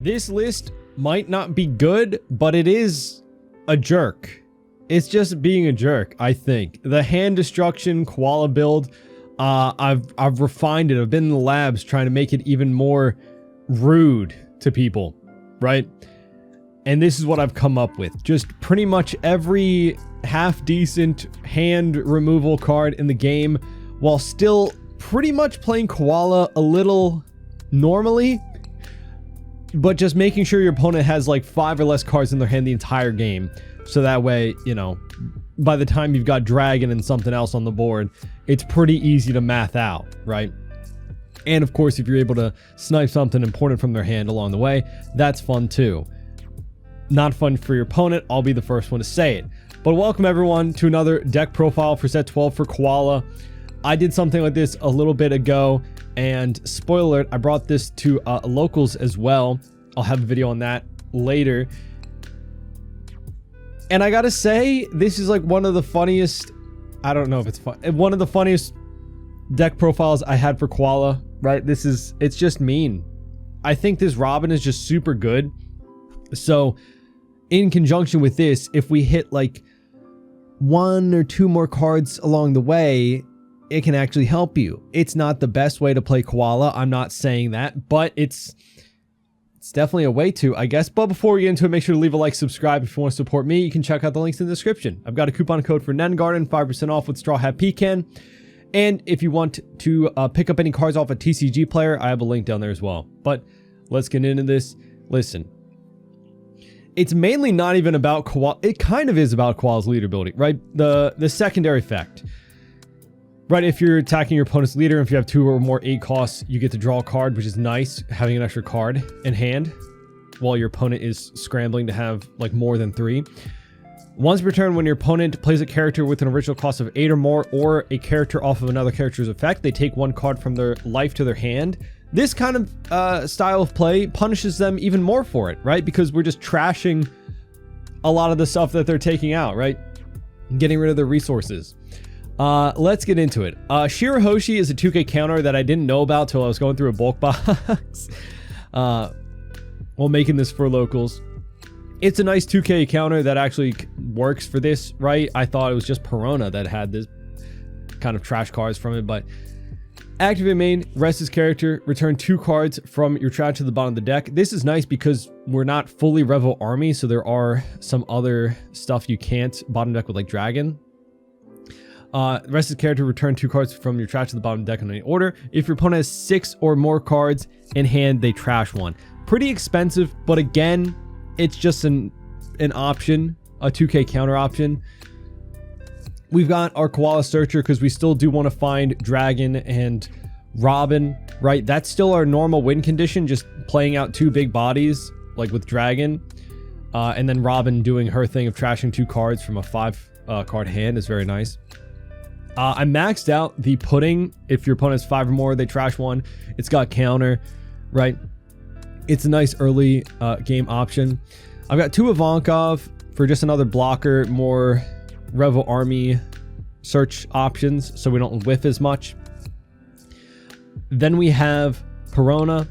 This list might not be good, but it is a jerk. It's just being a jerk, I think. The hand destruction koala build, I've refined it. I've been in the labs trying to make it even more rude to people, right? And this is what I've come up with. Just pretty much every half decent hand removal card in the game, while still pretty much playing koala a little normally, but just making sure your opponent has like 5 or less cards in their hand the entire game. So that way, you know, by the time you've got dragon and something else on the board, it's pretty easy to math out, right? And of course, if you're able to snipe something important from their hand along the way, that's fun too. Not fun for your opponent, I'll be the first one to say it. But welcome everyone to another deck profile for set 12 for Koala. I did something like this a little bit ago, and spoiler alert, I brought this to locals as well. I'll have a video on that later. And I gotta say, this is like one of the funniest, I don't know if it's fun, one of the funniest deck profiles I had for Koala, right? It's just mean. I think this Robin is just super good. So in conjunction with this, if we hit like 1 or 2 more cards along the way, it can actually help you. It's not the best way to play Koala, I'm not saying that, but it's definitely a way to, I guess. But before we get into it, make sure to leave a like, subscribe. If you want to support me, you can check out the links in the description. I've got a coupon code for Nengarden, 5% off with Straw Hat Pecan. And if you want to pick up any cards off a TCG player, I have a link down there as well. But let's get into this. Listen, it's mainly not even about Koala. It kind of is about Koala's leader ability, right? The secondary effect. Right, if you're attacking your opponent's leader, if you have 2 or more 8 costs, you get to draw a card, which is nice, having an extra card in hand, while your opponent is scrambling to have like more than 3. Once per turn, when your opponent plays a character with an original cost of 8 or more, or a character off of another character's effect, they take 1 card from their life to their hand. This kind of style of play punishes them even more for it, right? Because we're just trashing a lot of the stuff that they're taking out, right? Getting rid of their resources. Let's get into it. Shirahoshi is a 2K counter that I didn't know about till I was going through a bulk box while making this for locals. It's a nice 2K counter that actually works for this, right? I thought it was just Perona that had this kind of trash cards from it, but activate main, rest his character, return 2 cards from your trash to the bottom of the deck. This is nice because we're not fully Revo Army, so there are some other stuff you can't bottom deck with, like Dragon. Rest his character, return 2 cards from your trash to the bottom deck in any order. If your opponent has 6 or more cards in hand, they trash 1. Pretty expensive, but again, it's just an option, a 2K counter option. We've got our Koala Searcher because we still do want to find Dragon and Robin, right? That's still our normal win condition, just playing out 2 big bodies, like with Dragon. And then Robin doing her thing of trashing 2 cards from a 5 card hand is very nice. I maxed out the pudding. If your opponent has 5 or more, they trash 1. It's got counter, right? It's a nice early game option. I've got 2 Ivankov for just another blocker, more Revo Army search options, so we don't whiff as much. Then we have Perona,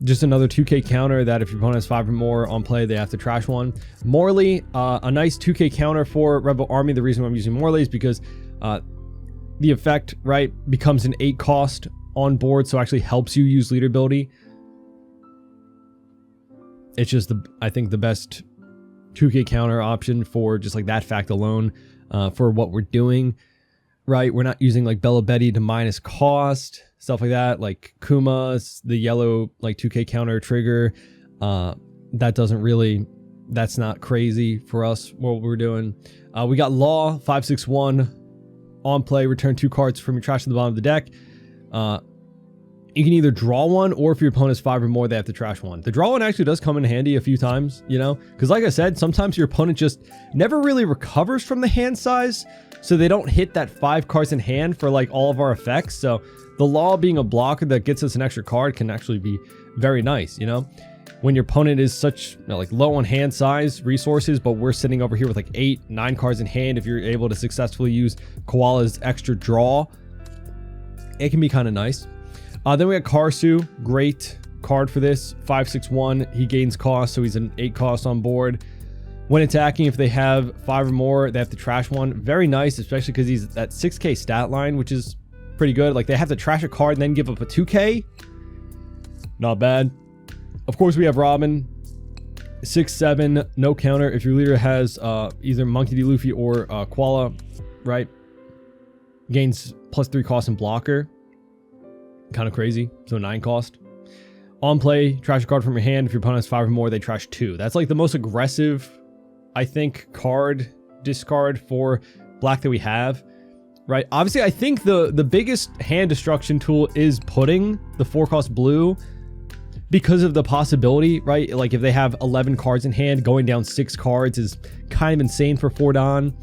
just another 2K counter that if your opponent has 5 or more on play, they have to trash 1. Morley, a nice 2K counter for Revo Army. The reason why I'm using Morley is because the effect, right, becomes an 8 cost on board, so actually helps you use leader ability. It's just I think the best 2K counter option for just like that fact alone, for what we're doing, right? We're not using like Bella Betty to minus cost, stuff like that, like Kuma's, the yellow like 2K counter trigger. That doesn't really, that's not crazy for us, what we're doing. We got Law, 561 on play, return 2 cards from your trash to the bottom of the deck. You can either draw 1, or if your opponent has 5 or more, they have to trash 1. The draw 1 actually does come in handy a few times, you know, because like I said, sometimes your opponent just never really recovers from the hand size, so they don't hit that 5 cards in hand for like all of our effects. So the Law being a blocker that gets us an extra card can actually be very nice, you know, when your opponent is such, you know, like low on hand size resources, but we're sitting over here with like 8, 9 cards in hand. If you're able to successfully use Koala's extra draw, it can be kind of nice. Then we got Karsu, great card for this. 5/6/1. He gains cost, so he's an 8 cost on board. When attacking, if they have 5 or more, they have to trash one. Very nice, especially because he's at 6k stat line, which is pretty good. Like, they have to trash a card and then give up a 2k. Not bad. Of course, we have Robin. 6/7, no counter. If your leader has either Monkey D. Luffy or Koala, right? Gains +3 cost and blocker. Kind of crazy. So 9 cost. On play, trash a card from your hand. If your opponent has 5 or more, they trash 2. That's like the most aggressive, I think, card discard for black that we have, right? Obviously, I think the biggest hand destruction tool is putting the 4-cost blue because of the possibility, right? Like, if they have 11 cards in hand, going down 6 cards is kind of insane for 4-Dan.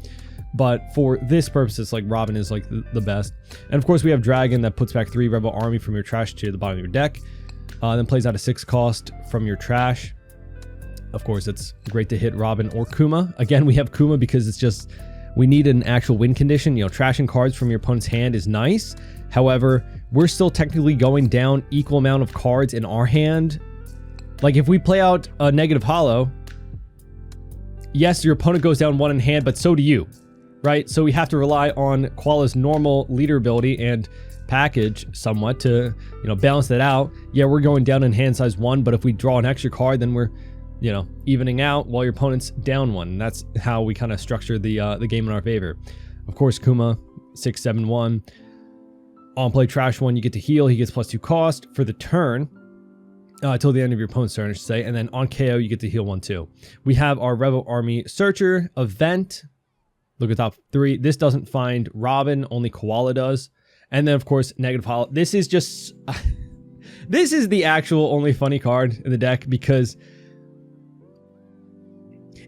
But for this purpose, it's like Robin is like the best. And of course, we have Dragon that puts back 3 Rebel Army from your trash to the bottom of your deck. Then plays out a 6 cost from your trash. Of course, it's great to hit Robin or Kuma. Again, we have Kuma because it's just, we need an actual win condition. You know, trashing cards from your opponent's hand is nice. However, we're still technically going down equal amount of cards in our hand. Like, if we play out a negative hollow, yes, your opponent goes down 1 in hand, but so do you, right? So we have to rely on Koala's normal leader ability and package somewhat to, you know, balance that out. Yeah, we're going down in hand size 1, but if we draw an extra card, then we're, you know, evening out while your opponent's down 1. And that's how we kind of structure the game in our favor. Of course, Kuma, 6/7/1. On play, trash 1, you get to heal. He gets +2 cost for the turn. Till the end of your opponent's turn, I should say. And then on KO, you get to heal 1 too. We have our Rebel Army Searcher event. Look at top 3. This doesn't find Robin, only Koala does. And then, of course, negative hollow. This is just... this is the actual only funny card in the deck, because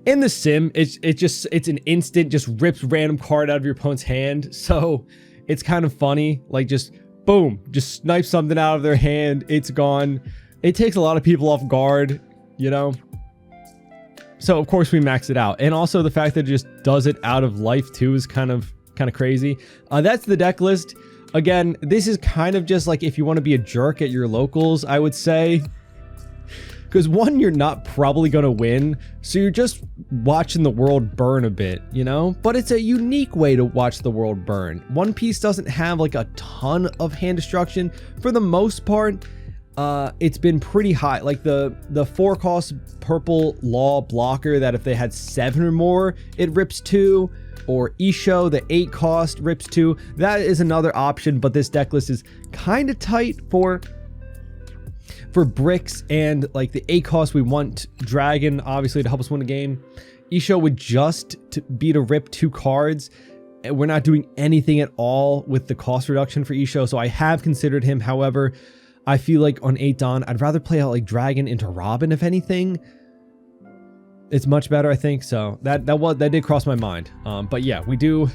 in the sim, it's an instant, just rips random card out of your opponent's hand. So it's kind of funny. Like, just boom, just snipe something out of their hand. It's gone. It takes a lot of people off guard, you know? So, of course, we max it out. And also the fact that it just does it out of life, too, is kind of crazy. That's the deck list. Again, this is kind of just like if you want to be a jerk at your locals, I would say. Because, one, you're not probably going to win, so you're just watching the world burn a bit, you know? But it's a unique way to watch the world burn. One Piece doesn't have, like, a ton of hand destruction. For the most part, it's been pretty high. Like, the 4-cost purple law blocker that if they had 7 or more, it rips 2. Or Isho, the 8-cost rips 2. That is another option, but this deck list is kind of tight for bricks, and like the 8-cost, we want Dragon, obviously, to help us win the game. Isho would just be to rip 2 cards. We're not doing anything at all with the cost reduction for Isho, so I have considered him. However, I feel like on 8-Dan, I'd rather play out like Dragon into Robin, if anything. It's much better, I think. So that did cross my mind. But yeah, we do.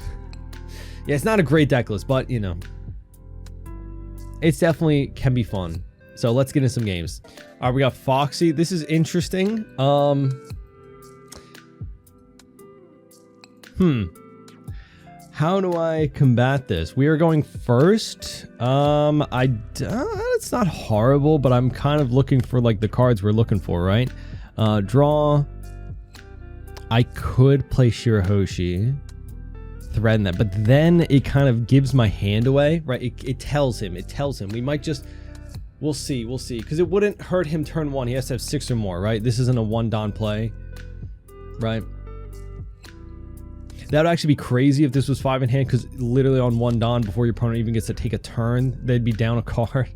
Yeah, it's not a great deck list, but you know, it's definitely can be fun. So let's get into some games. All right, we got Foxy. This is interesting. How do I combat this? We are going first. It's not horrible, but I'm kind of looking for like the cards we're looking for, right? Draw. I could play Shirahoshi, threaten that, but then it kind of gives my hand away, right? It tells him. We might just, we'll see, because it wouldn't hurt him turn 1. He has to have 6 or more, right? This isn't a 1-Dan play, right? That would actually be crazy if this was 5 in hand, because literally on 1-Dan, before your opponent even gets to take a turn, they'd be down a card.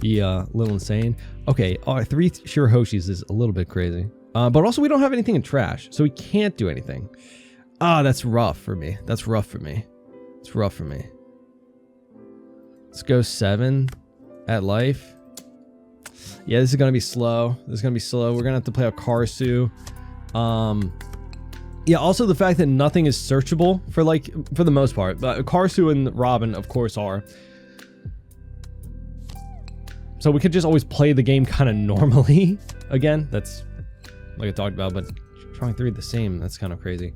Be a little insane. Okay, 3 Shirahoshis is a little bit crazy. But also we don't have anything in trash, so we can't do anything. That's rough for me. It's rough for me. Let's go 7 at life. Yeah, this is gonna be slow. We're gonna have to play a Karsu. Yeah, also the fact that nothing is searchable for the most part. But Karsu and Robin, of course, are. So we could just always play the game kind of normally. Again, that's like I talked about, but trying 3 the same, that's kind of crazy.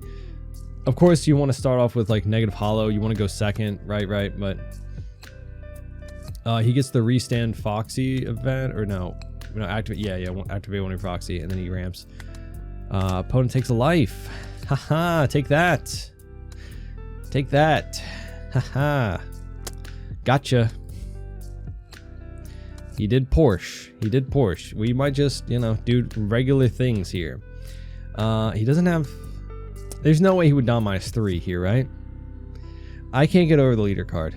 Of course, you want to start off with like negative hollow. You want to go second, right? But he gets the restand Foxy event, or no? No, activate. Yeah. Activate one of your proxy, and then he ramps. Opponent takes a life. Haha. Take that. Take that. Haha. Gotcha. He did Porsche. He did Porsche. We might just, you know, do regular things here. He doesn't have... There's no way he would Don -3 here, right? I can't get over the leader card.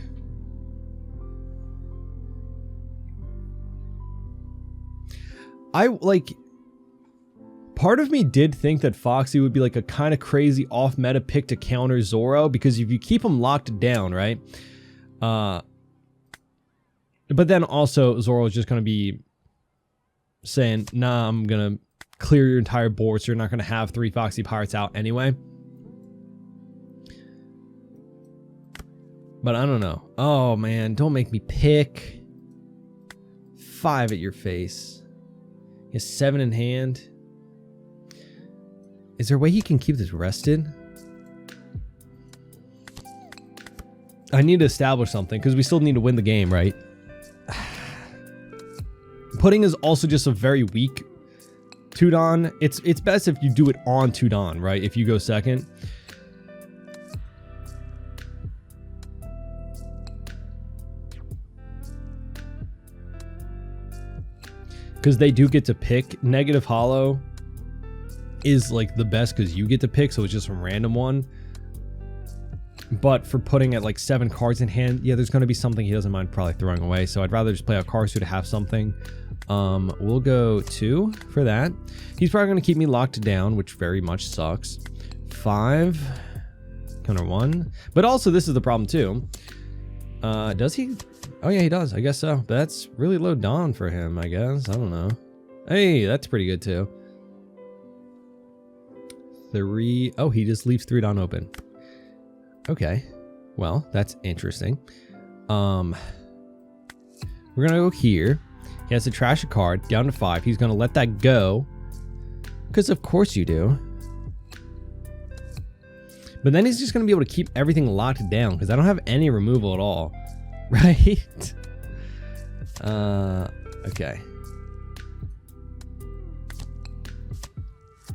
Part of me did think that Foxy would be like a kind of crazy off-meta pick to counter Zoro, because if you keep him locked down, right? But then also Zoro is just going to be saying, nah, I'm going to clear your entire board, so you're not going to have 3 Foxy Pirates out anyway. But I don't know. Oh, man, don't make me pick 5 at your face. He has 7 in hand. Is there a way he can keep this rested? I need to establish something, because we still need to win the game, right? Pudding is also just a very weak Tudon. It's best if you do it on Tudon, right? If you go second. Because they do get to pick. Negative Hollow is like the best because you get to pick, so it's just a random one. But for putting at like 7 cards in hand, yeah, there's going to be something he doesn't mind probably throwing away. So I'd rather just play out Karsu to have something. We'll go 2 for that. He's probably going to keep me locked down, which very much sucks. 5, counter 1. But also this is the problem too. Does he? Oh yeah, he does. I guess so. But that's really low Dawn for him, I guess. I don't know. Hey, that's pretty good too. 3. Oh, he just leaves 3 Dawn open. Okay, well, that's interesting. We're gonna go here. He has to trash a card down to 5. He's gonna let that go, because of course you do. But then he's just gonna be able to keep everything locked down, because I don't have any removal at all, right? Okay.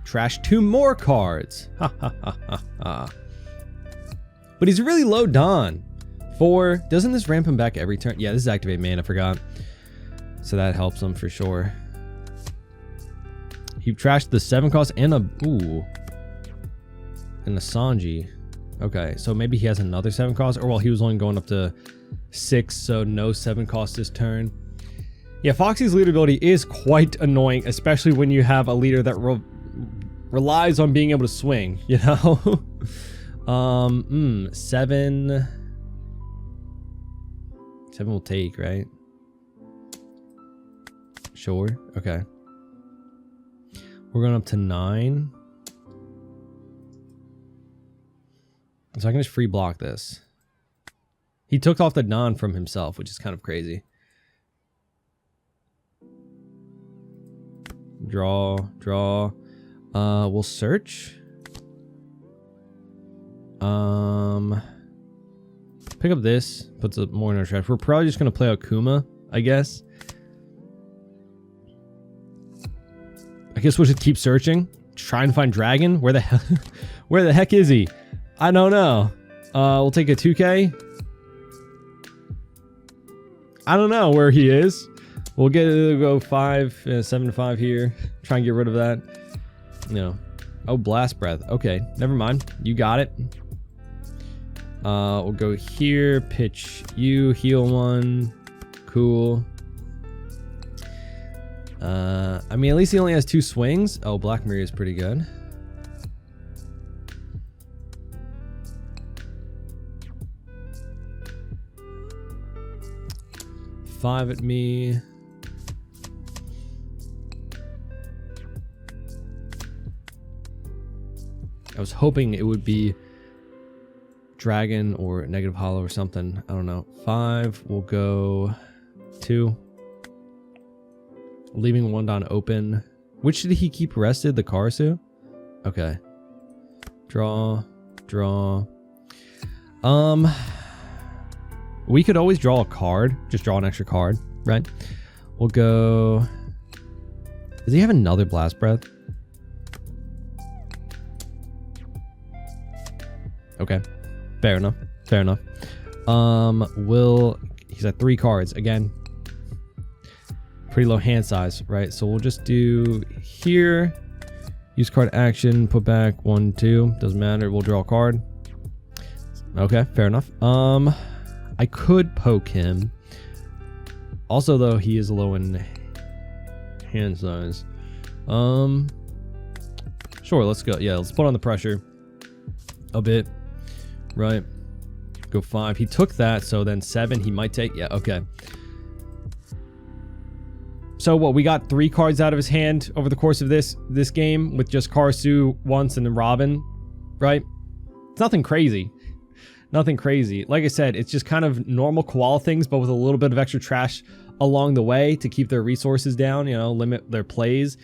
Trash 2 more cards. Ha ha ha ha ha. But he's really low Dawn. 4. Doesn't this ramp him back every turn? Yeah, this is activate man, I forgot. So that helps him for sure. He trashed the 7 cost and a... Ooh. And the Sanji. Okay, so maybe he has another 7 cost. Or well, he was only going up to 6, so no 7 cost this turn. Yeah, Foxy's leader ability is quite annoying, especially when you have a leader that relies on being able to swing, you know? 7 will take, right? Sure. Okay. We're going up to 9. So I can just free block this. He took off the Dawn from himself, which is kind of crazy. Draw. We'll search. Pick up this, puts up more in our trash. We're probably just gonna play out Kuma, I guess. I guess we should keep searching. Try and find Dragon. Where the hell where the heck is he? I don't know. We'll take a 2K. I don't know where he is. We'll go 7 to 5 here. Try and get rid of that. No. Oh, Blast Breath. Okay, never mind. You got it. We'll go here, pitch you, heal 1. Cool. I mean, at least he only has 2 swings. Oh, Black Mirror is pretty good. Five at me. I was hoping it would be Dragon or Negative Hollow or something. I don't know. 5. We'll go 2. Leaving 1 Dawn open. Which did he keep rested? The Karasu? Okay. Draw. We could always draw a card. Just draw an extra card, right? We'll go Does he have another Blast Breath? Okay. Fair enough. Fair enough. He's at 3 cards. Again, pretty low hand size, right? So we'll just do here. Use card action, put back 1, 2. Doesn't matter. We'll draw a card. Okay, fair enough. I could poke him. Also, though, he is low in hand size. Sure, let's go. Yeah, let's put on the pressure a bit. Right. Go 5. He took that, so then 7 he might take. Yeah, okay. So what, we got 3 cards out of his hand over the course of this game with just Karasu once and then Robin, right? It's nothing crazy. Nothing crazy. Like I said, it's just kind of normal Koala things, but with a little bit of extra trash along the way to keep their resources down, you know, limit their plays.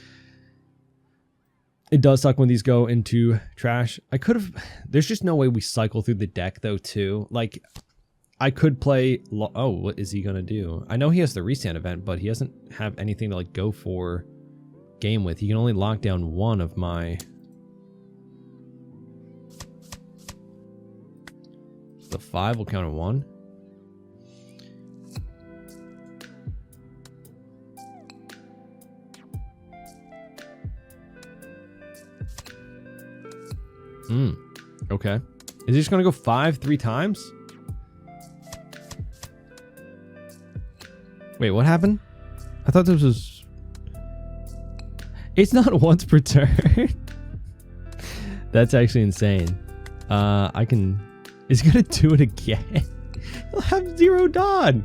It does suck when these go into trash. I could have... There's just no way we cycle through the deck, though, too. Like, I could play... Oh, what is he going to do? I know he has the restand event, but he doesn't have anything to, like, go for game with. He can only lock down 1 of my... The 5 will count at 1. Okay. Is he just going to go 5 3 times? Wait, what happened? I thought this was... It's not once per turn. That's actually insane. I can... Is he going to do it again? He'll have 0 Dawn.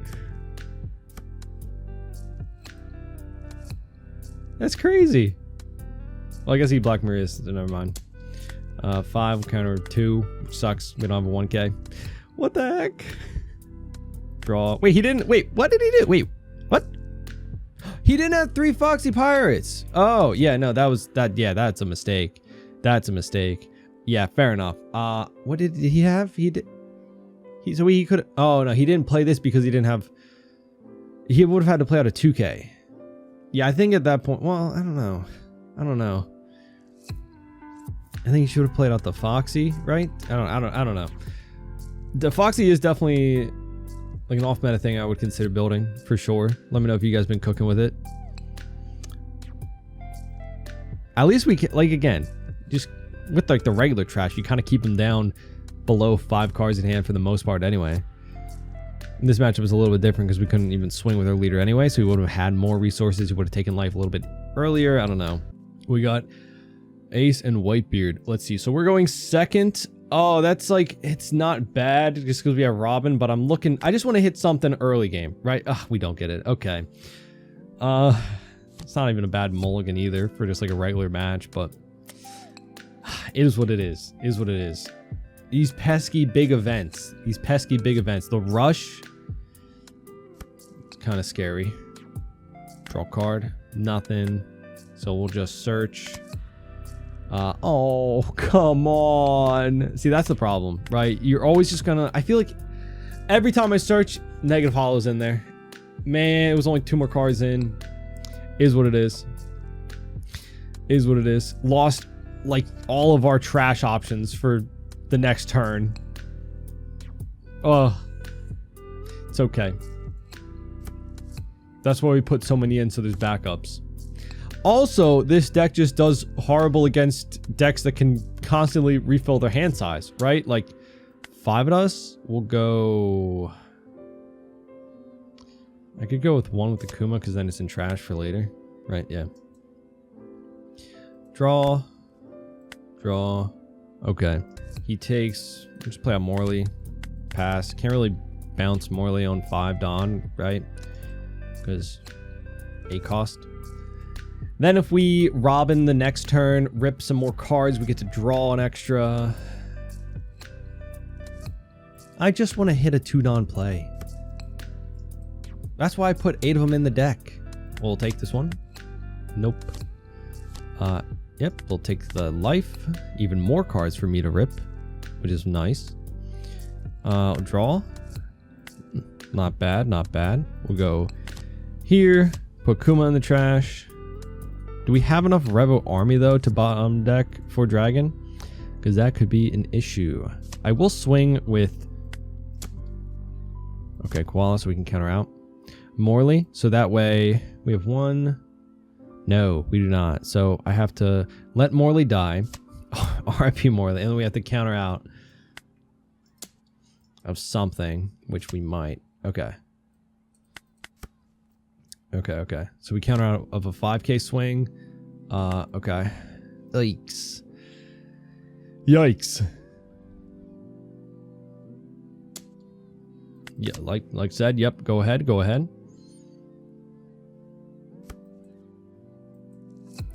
That's crazy. Well, I guess he Black Maria's, so never mind. 5 will counter 2, which sucks. We don't have a 1k. What the heck? Draw. Wait, he didn't... Wait, what did he do? Wait, what? He didn't have 3 Foxy Pirates. Oh, yeah, no, that was... Yeah, that's a mistake. That's a mistake. Yeah, fair enough. What did he have? He could... Oh, no, he didn't play this because he didn't have... He would have had to play out a 2k. Yeah, I think at that point... Well, I don't know. I don't know. I think he should have played out the Foxy, right? I don't know. The Foxy is definitely like an off-meta thing I would consider building for sure. Let me know if you guys been cooking with it. At least we can, like, again, just with like the regular trash, you kind of keep him down below 5 cards in hand for the most part anyway. And this matchup was a little bit different because we couldn't even swing with our leader anyway, so we would have had more resources. We would have taken life a little bit earlier. I don't know. We got Ace and Whitebeard. Let's see. So we're going second. Oh, that's like, it's not bad just because we have Robin, but I'm looking, I just want to hit something early game, right? Ugh, we don't get it. Okay. It's not even a bad mulligan either for just like a regular match, but it is what it is. It is what it is. These pesky big events. These pesky big events. The rush. It's kind of scary. Draw card. Nothing. So we'll just search. Oh, come on. See, that's the problem, right? You're always just gonna... I feel like every time I search, negative holo's in there. Man, it was only 2 more cards in. Is what it is. Is what it is. Lost, like, all of our trash options for the next turn. Oh. It's okay. That's why we put so many in, so there's backups. Also, this deck just does horrible against decks that can constantly refill their hand size, right? Like, 5 of us, we'll go... I could go with 1 with the Kuma, because then it's in trash for later. Right, yeah. Draw. Draw. Okay. He takes... We'll just play out Morley. Pass. Can't really bounce Morley on 5 Dawn, right? Because 8 cost. Then if we Robin the next turn, rip some more cards, we get to draw an extra. I just want to hit a 2 Dawn play. That's why I put 8 of them in the deck. We'll take this one. Nope. Yep, we'll take the life. Even more cards for me to rip, which is nice. Draw. Not bad, not bad. We'll go here, put Kuma in the trash. Do we have enough Revo army though to bottom deck for Dragon? Because that could be an issue. I will swing with... Okay, Koala, so we can counter out. Morley, so that way we have one... No, we do not. So I have to let Morley die. RIP Morley. And then we have to counter out of something, which we might. Okay. Okay. So we counter out of a 5k swing. Okay. Yikes. Yeah, like said, yep, go ahead.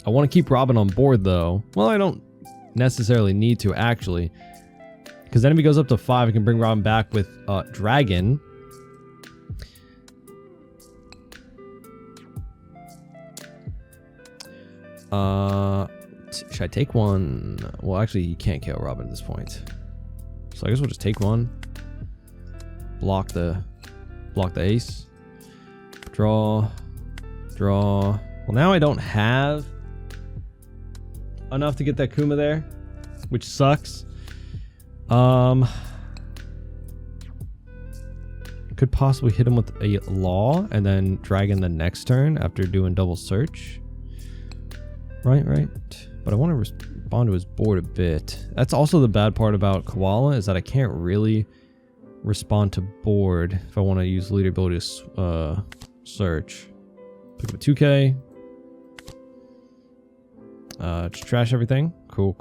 I want to keep Robin on board though. Well, I don't necessarily need to actually. Because then if he goes up to 5, I can bring Robin back with Dragon. Should I take one? Well, actually, you can't KO Robin at this point. So I guess we'll just take one. Block the ace. Draw. Well, now I don't have enough to get that Kuma there, which sucks. Could possibly hit him with a Law and then Dragon the next turn after doing double search. Right. But I want to respond to his board a bit. That's also the bad part about Koala, is that I can't really respond to board if I want to use leader ability to search. Pick up a 2k. Just trash everything. Cool.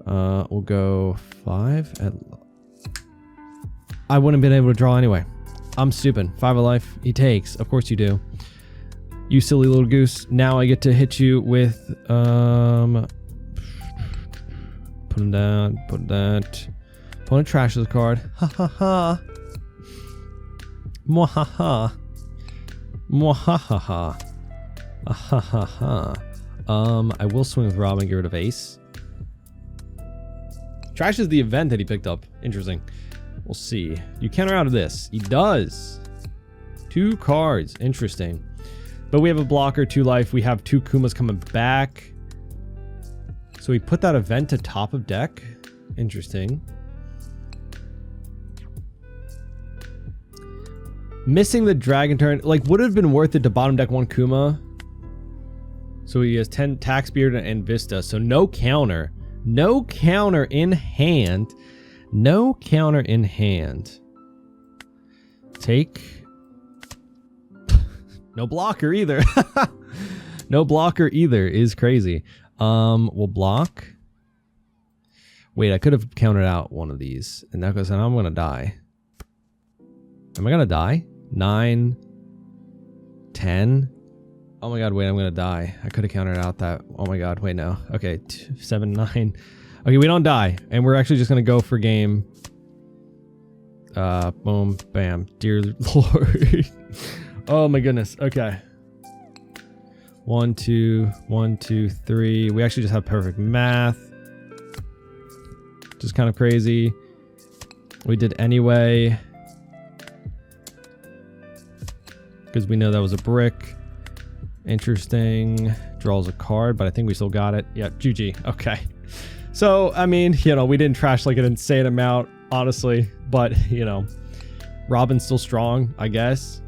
We'll go 5 at... I wouldn't have been able to draw anyway. I'm stupid. 5 of life. He takes. Of course you do. You silly little goose. Now I get to hit you with... Put him down. Put that. Opponent trashes the card. Ha ha ha. Mwahaha. Mwahaha. Ahahaha. I will swing with Robin and get rid of ace. Trashes the event that he picked up. Interesting. We'll see. You counter out of this. He does. 2 cards. Interesting. But we have a blocker, 2 life. We have 2 Kumas coming back. So we put that event to top of deck. Interesting. Missing the dragon turn. Like, would have been worth it to bottom deck 1 Kuma. So he has 10 Tax Beard and Vista. So no counter. No counter in hand. No counter in hand. Take. No blocker either. No blocker either is crazy. We'll block. Wait, I could have countered out one of these. And that goes, and I'm going to die. Am I going to die? 9. 10. Oh my god, wait, I'm going to die. I could have countered out that. Oh my god, wait, no. Okay, 7, 9. Okay, we don't die. And we're actually just going to go for game. Boom, bam. Dear Lord. Oh my goodness. Okay. 1, 2, 1, 2, 3. We actually just have perfect math. Just kind of crazy. We did anyway. Because we know that was a brick. Interesting. Draws a card, but I think we still got it. Yeah, GG. Okay. So, I mean, you know, we didn't trash like an insane amount, honestly. But, you know, Robin's still strong, I guess.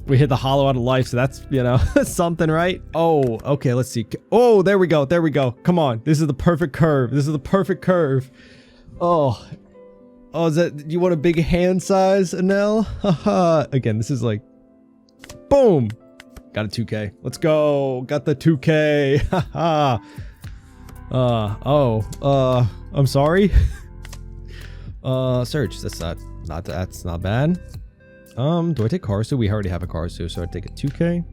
We hit the hollow out of life, so that's, you know, something, right? Oh, okay, let's see. Oh, there we go. There we go. Come on. This is the perfect curve. This is the perfect curve. Oh. Oh, is that... You want a big hand size, Anel? Haha. Again, this is like... Boom. Got a 2K. Let's go. Got the 2K. Haha. I'm sorry. Search. That's not bad. Do I take Karasu? We already have a Karasu, so I take a 2K.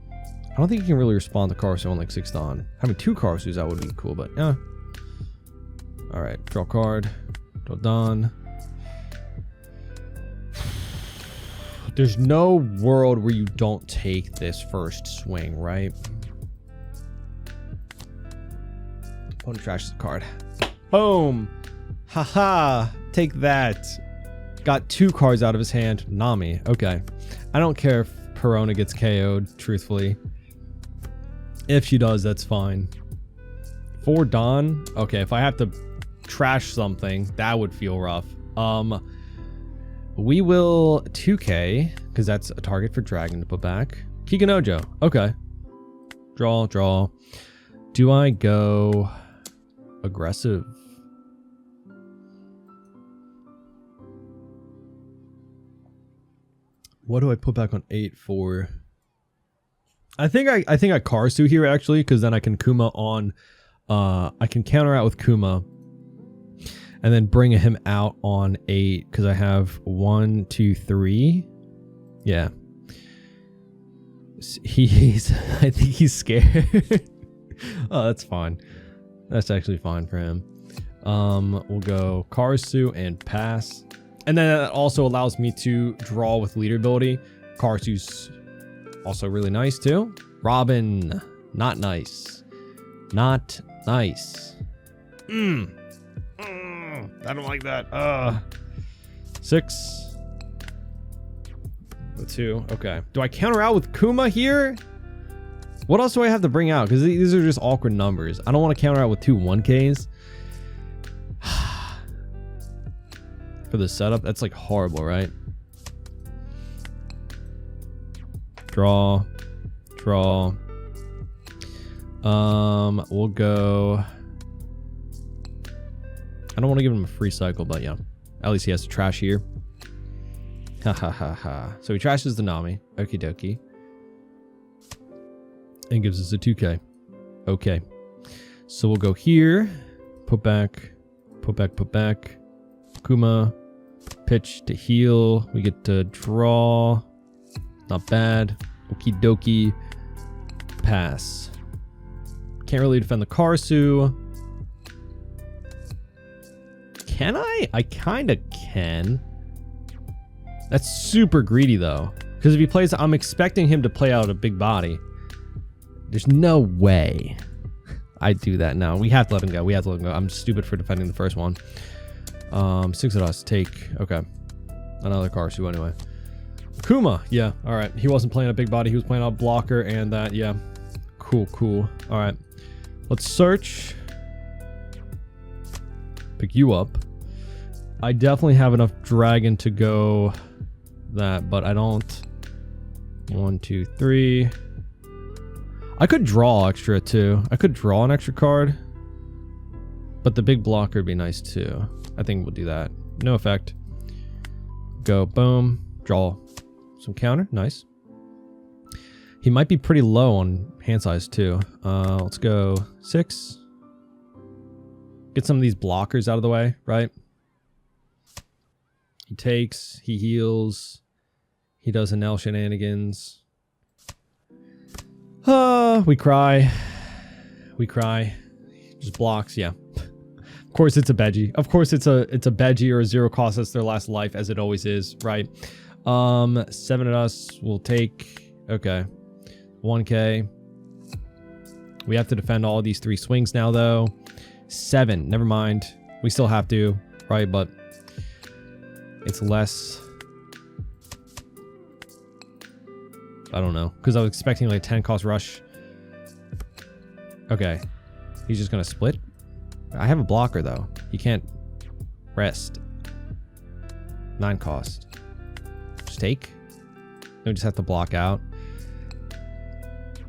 I don't think you can really respond to Karasu on like 6th on. Having 2 Karasus, that would be cool, but yeah. Alright, draw card. Draw done. There's no world where you don't take this first swing, right? Opponent trashes the card. Boom! Haha! Take that. Got 2 cards out of his hand. Nami. Okay. I don't care if Perona gets KO'd, truthfully. If she does, that's fine. For Dawn, okay, if I have to trash something, that would feel rough. We will 2K, because that's a target for Dragon to put back. Kikanojo, okay. Draw. Do I go aggressive? What do I put back on 8 for? I think I Karasu here actually, because then I can Kuma on. I can counter out with Kuma, and then bring him out on 8 because I have 1, 2, 3. Yeah. He's I think he's scared. Oh, that's fine. That's actually fine for him. We'll go Karasu and pass. And then that also allows me to draw with leader ability. Karasu's also really nice too. Robin, not nice. Not nice. I don't like that. 6. 2. Okay. Do I counter out with Kuma here? What else do I have to bring out? Because these are just awkward numbers. I don't want to counter out with 2 1Ks. For the setup, that's like horrible, right? Draw. We'll go. I don't want to give him a free cycle, but yeah. At least he has to trash here. Ha. So he trashes the Nami. Okie dokie. And gives us a 2K. Okay. So we'll go here. Put back. Kuma. Pitch to heal. We get to draw. Not bad. Okie dokie. Pass. Can't really defend the Karasu. Can I? I kind of can. That's super greedy though. Because if he plays, I'm expecting him to play out a big body. There's no way I do that now. We have to let him go. I'm stupid for defending the first one. 6 of us. Take. Okay. Another Karasu anyway. Kuma. Yeah. All right. He wasn't playing a big body. He was playing a blocker and that. Yeah. Cool. All right. Let's search. Pick you up. I definitely have enough dragon to go that, but I don't. 1, 2, 3. I could draw extra too. I could draw an extra card, but the big blocker would be nice too. I think we'll do that. No effect. Go, boom, draw some counter. Nice. He might be pretty low on hand size too. Let's go 6. Get some of these blockers out of the way, right? He takes, he heals, he does an L shenanigans. We cry. Just blocks, yeah. Of course it's a Beji. Of course it's a Beji or a 0 cost. That's their last life, as it always is, right? 7 of us will take. Okay. 1K. We have to defend all of these 3 swings now, though. 7. Never mind. We still have to, right? But it's less. I don't know, because I was expecting like 10 cost rush. Okay. He's just going to split. I have a blocker, though. He can't rest. 9 cost. Just take. We just have to block out.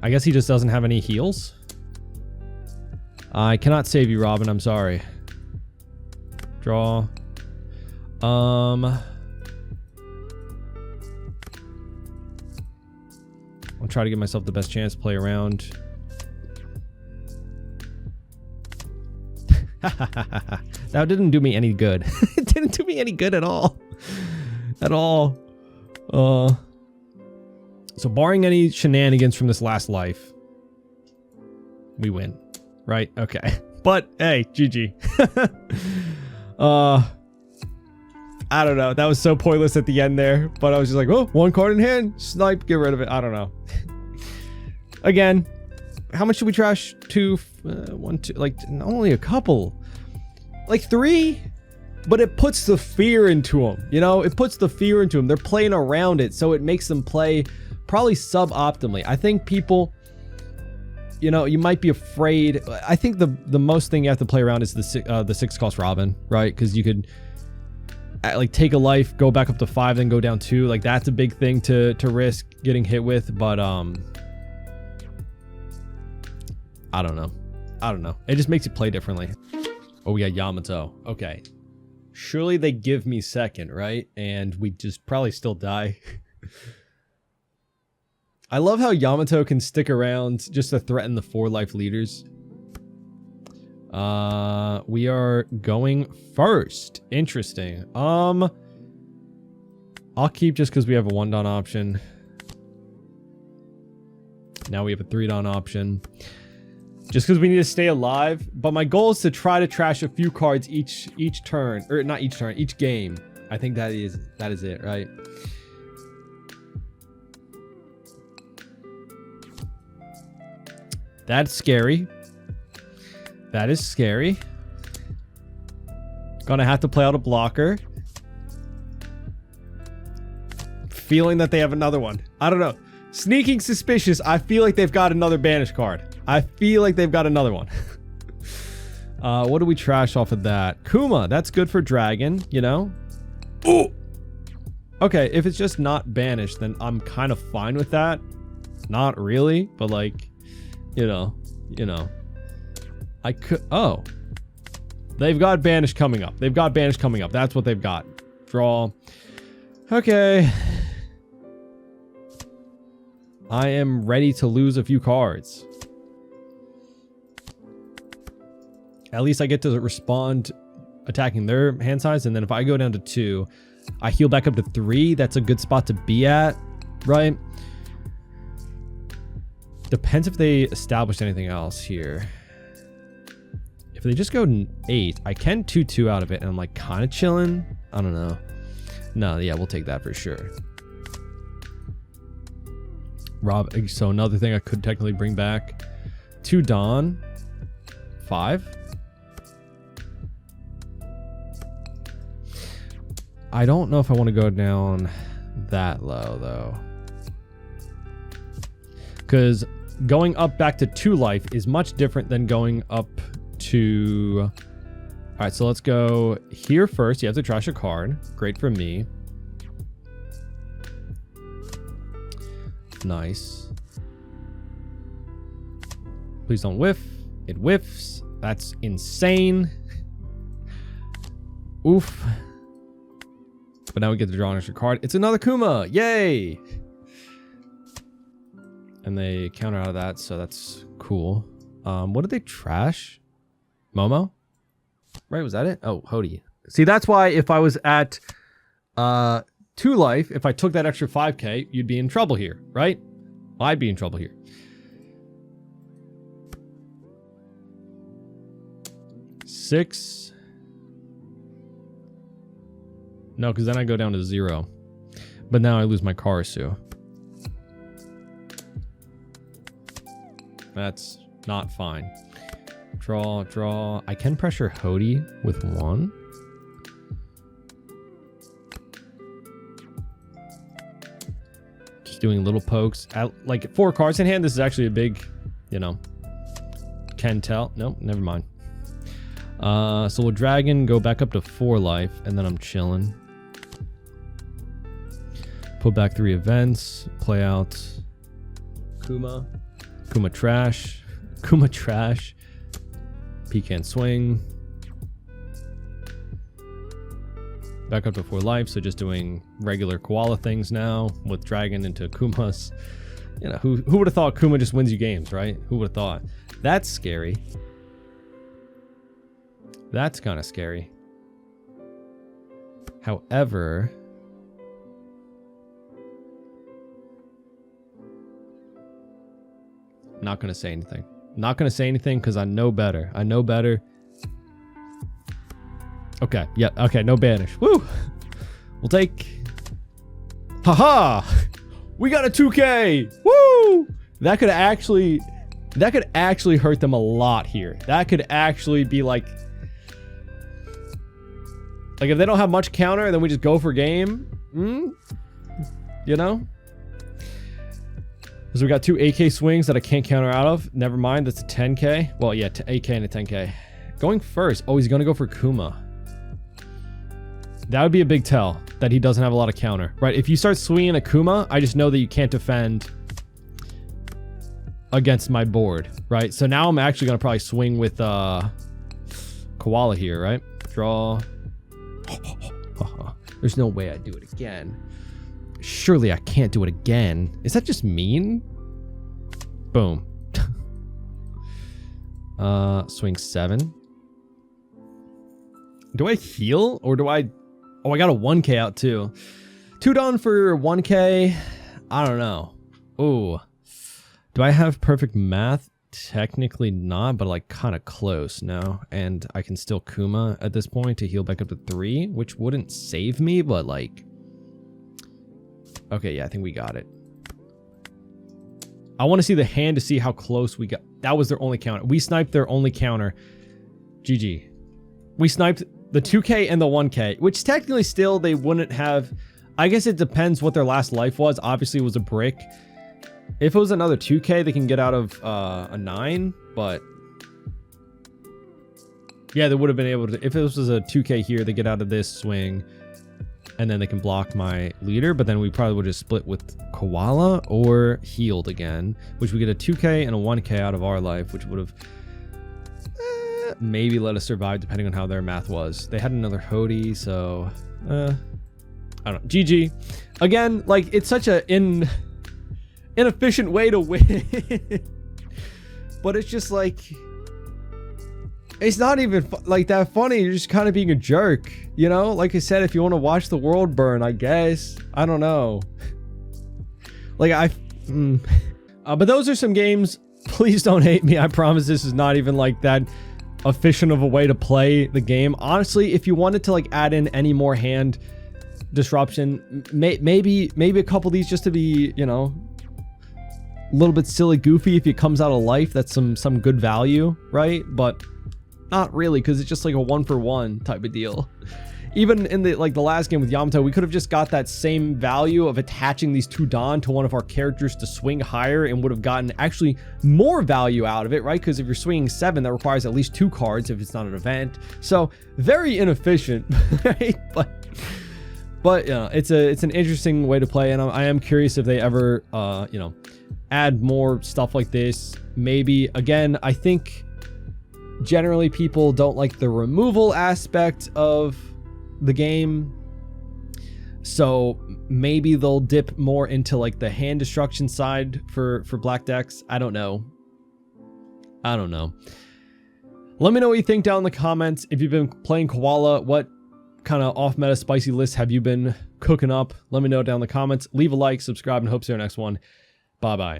I guess he just doesn't have any heals. I cannot save you, Robin. I'm sorry. Draw. I'll try to give myself the best chance to play around. That didn't do me any good. It didn't do me any good at all. At all. So barring any shenanigans from this last life, we win. Right? Okay. But hey, GG. I don't know. That was so pointless at the end there. But I was just like, oh, 1 card in hand. Snipe, get rid of it. I don't know. Again, how much should we trash? 2, 1, 2, like only a couple. Like 3? But it puts the fear into them. You know, it puts the fear into them. They're playing around it. So it makes them play probably suboptimally. I think people you know, you might be afraid. I think the most thing you have to play around is the 6-cost Robin, right? Because you could like take a life, go back up to 5, then go down 2. Like that's a big thing to risk getting hit with. But I don't know. It just makes you play differently. Oh, we got Yamato. Okay. Surely they give me second, right? And we just probably still die. I love how Yamato can stick around just to threaten the 4-life leaders. We are going first. Interesting. I'll keep just because we have a 1-don option. Now we have a 3-don option. Just because we need to stay alive. But my goal is to try to trash a few cards each turn. Or not each turn, each game. I think that is it, right? That's scary. That is scary. Gonna have to play out a blocker. Feeling that they have another one. I don't know. Sneaking suspicious. I feel like they've got another banish card. I feel like they've got another one. What do we trash off of that? Kuma. That's good for dragon, you know? Oh! Okay, if it's just not banished, then I'm kind of fine with that. Not really, but like, you know. I could... Oh. They've got banish coming up. That's what they've got. Draw. Okay. I am ready to lose a few cards. At least I get to respond attacking their hand size. And then if I go down to 2, I heal back up to 3. That's a good spot to be at, right? Depends if they established anything else here. If they just go 8, I can 2-2 out of it. And I'm like kind of chilling. I don't know. No, yeah, we'll take that for sure. So another thing I could technically bring back. 2 Dawn. 5. I don't know if I want to go down that low though. Because going up back to 2 life is much different than going up to... Alright, so let's go here first. You have to trash a card. Great for me. Nice. Please don't whiff. It whiffs. That's insane. Oof. But now we get to draw an extra card. It's another Kuma. Yay! And they counter out of that, so that's cool. What did they trash? Momo? Right, was that it? Oh, Hody. See, that's why if I was at 2 life, if I took that extra 5k, you'd be in trouble here, right? Well, I'd be in trouble here. Six. No, because then I go down to 0. But now I lose my Karasu. That's not fine. Draw, draw. I can pressure Hody with 1. Just doing little pokes. Like 4 cards in hand, this is actually a big, you know, can tell. Nope, never mind. So we'll dragon, go back up to 4 life, and then I'm chilling. Put back 3 events, play out Kuma. Kuma trash. Kuma trash. Pecan swing. Back up to 4 life, so just doing regular Koala things now with dragon into Kumas. You know, who would have thought Kuma just wins you games, right? Who would have thought? That's scary. That's kind of scary. However, not going to say anything. Not going to say anything because I know better. I know better. Okay. Yeah. Okay. No banish. Woo. We'll take... Haha! We got a 2k! Woo! That could actually hurt them a lot here. That could actually be like if they don't have much counter, then we just go for game. You know? So we got 2 AK swings that I can't counter out of. Never mind, that's a 10k. Well, yeah, AK and a 10k. Going first. Oh, he's gonna go for Kuma. That would be a big tell that he doesn't have a lot of counter, right? If you start swinging a Kuma, I just know that you can't defend against my board, right? So now I'm actually gonna probably swing with Koala here, right? Draw. There's no way I'd do it again. Surely I can't do it again. Is that just mean? Boom. Swing 7. Do I heal or do I... Oh, I got a 1k out too. 2 done for 1k. I don't know. Ooh. Do I have perfect math? Technically not, but like kind of close now. And I can still Kuma at this point to heal back up to 3, which wouldn't save me, but like... Okay, yeah, I think we got it. I want to see the hand to see how close we got. That was their only counter. We sniped their only counter. GG. We sniped the 2k and the 1k, which technically still they wouldn't have... I guess it depends what their last life was. Obviously, it was a brick. If it was another 2k, they can get out of a 9, but... Yeah, they would have been able to... If this was a 2k here, they get out of this swing, and then they can block my leader, but then we probably would have split with Koala or healed again, which we get a 2k and a 1k out of our life, which would have maybe let us survive depending on how their math was. They had another Hody, so I don't know. GG. Again, like, it's such a inefficient way to win. But it's just like... It's not even like that funny. You're just kind of being a jerk, you know? Like I said, if you want to watch the world burn, I guess. I don't know. Like but those are some games. Please don't hate me. I promise this is not even like that efficient of a way to play the game. Honestly, if you wanted to like add in any more hand disruption, maybe a couple of these just to be, you know, a little bit silly goofy. If it comes out of life, that's some good value, right? But not really, because it's just like a 1-for-1 type of deal. Even in the last game with Yamato, we could have just got that same value of attaching these 2 Don to one of our characters to swing higher and would have gotten actually more value out of it, right? Because if you're swinging 7, that requires at least 2 cards if it's not an event. So very inefficient, right? But yeah, it's an interesting way to play, and I am curious if they ever you know, add more stuff like this. Maybe again, I think generally people don't like the removal aspect of the game, so maybe they'll dip more into like the hand destruction side for black decks. I don't know. Let me know what you think down in the comments. If you've been playing Koala, what kind of off meta spicy lists have you been cooking up? Let me know down in the comments. Leave a like, subscribe, and hope to see you next one. Bye bye.